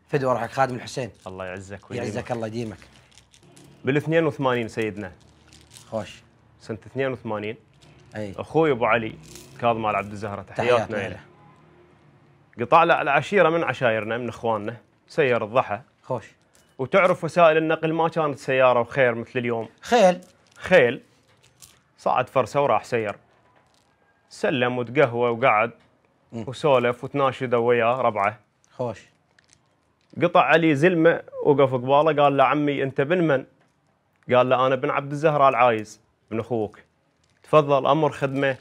فدوى روحك خادم الحسين. الله يعزك ويديمك. يعزك الله يديمك. بال 82 سيدنا. خوش. سنة 82. اي. اخوي ابو علي كاظم ال عبد الزهره تحياتنا له. قطع له على عشيره من عشايرنا من اخواننا سير الضحى. خوش. وتعرف وسائل النقل ما كانت سياره وخير مثل اليوم. خيل. صعد فرسه وراح سير. سلم وتقهوى وقعد وسولف وتناشد وياه ربعه. خوش. قطع علي زلمه وقف قباله قال له عمي انت بن من؟ قال له انا بن عبد الزهراء العايز ابن اخوك. تفضل امر خدمه.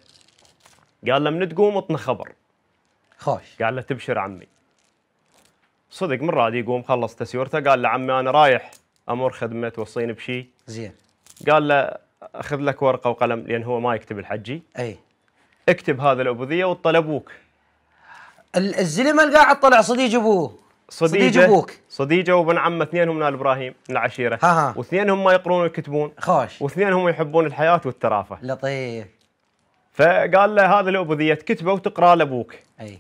قال له من تقوم اطنا خبر. خوش. قال له تبشر عمي. صدق من راد يقوم خلص تسيورته قال له عمي انا رايح امر خدمه توصيني بشيء. زين. قال له اخذ لك ورقه وقلم لان هو ما يكتب الحجي. اي. اكتب هذا الابوذيه وطل ابوك. الزلمه القاعد طلع صديق ابوه. صديق ابوك. صديقه وابن عمه اثنينهم من ال ابراهيم من العشيره. واثنينهم ما يقرون ويكتبون. خوش. واثنينهم يحبون الحياه والترافه. لطيف. فقال له هذا الابوذيه تكتبه وتقرا لابوك. اي.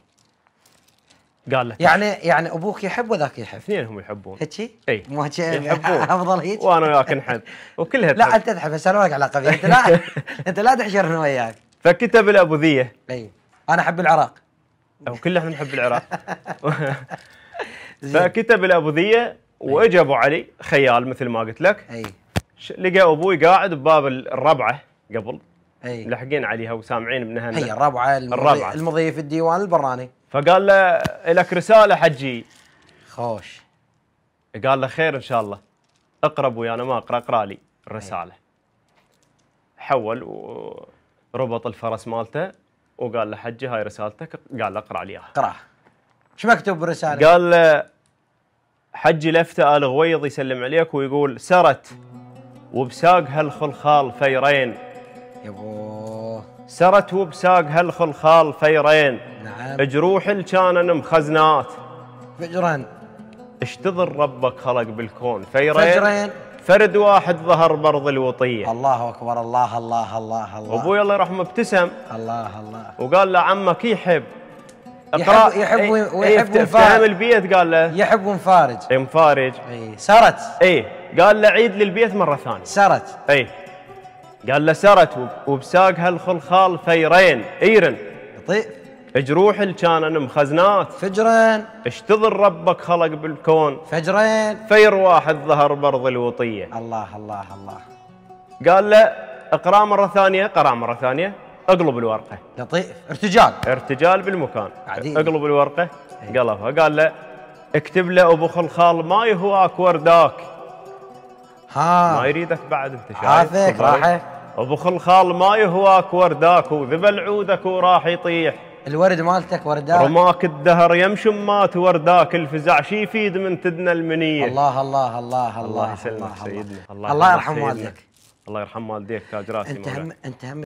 قال له يعني ابوك يحب وذاك يحب. اثنينهم يحبون. هيك؟ اي. مو يحبون. افضل هيك. وانا وياك نحب وكلها تحب. لا انت تحب بس انا وياك علاقه فيها انت لا انت لا تحشرنا وياك. فكتب الابوذيه. اي. انا احب العراق. او كلنا احنا نحب العراق. فكتب الابوذيه واجى ابو علي خيال مثل ما قلت لك. اي. لقى ابوي قاعد بباب الربعه قبل. اي. ملحقين عليها وسامعين منها هي الربعه المضي في الديوان البراني. فقال له لك رساله حجي. خوش. قال له خير ان شاء الله. اقرا ابوي انا ما اقرا لي الرساله. حول وربط الفرس مالته وقال له حجي هاي رسالتك. قال له اقرا لي اياها. اقراها. شو مكتوب بالرساله؟ قال له حجي لفته ال غويض يسلم عليك ويقول سرت وبساق هالخلخال فيرين. يبوه. سرت وبساق هالخلخال فيرين. نعم. جروح الكانن مخزنات. فجرا. اشتظر ربك خلق بالكون فيرين. فجرين. فرد واحد ظهر برض الوطيه. الله اكبر. الله الله الله الله. ابوي الله يرحمه ابتسم. الله الله. وقال له عمك يحب. يحب ويحب افتهم البيت. قال له يحب ومفارج. مفارج. اي. سرت. اي. قال له عيد للبيت مره ثانيه. سرت. اي. قال له سرت وبساق هالخلخال فيرين ايرن. لطيف. جروح الكانن مخزنات. فجرين. اشتظر ربك خلق بالكون. فجرين. فير واحد ظهر برض الوطيه. الله الله الله. قال له اقرا مره ثانيه. قرا مره ثانيه. اقلب الورقه. لطيف. ارتجال بالمكان. عديد. اقلب الورقه. قلبها. قال له اكتب له ابو خلخال ما يهواك ورداك. ما يريدك بعد انت شايف. عافيك راحه. ابو خلخال ما يهواك ورداك وذبل عودك وراح يطيح. الورد مالتك ورداك. رماك الدهر يمشم مات ورداك الفزع شي يفيد من تدنى المنيه. الله الله الله الله يسلمك سيدنا. الله يرحم والديك. الله يرحم والديك تاج راسي. انت هم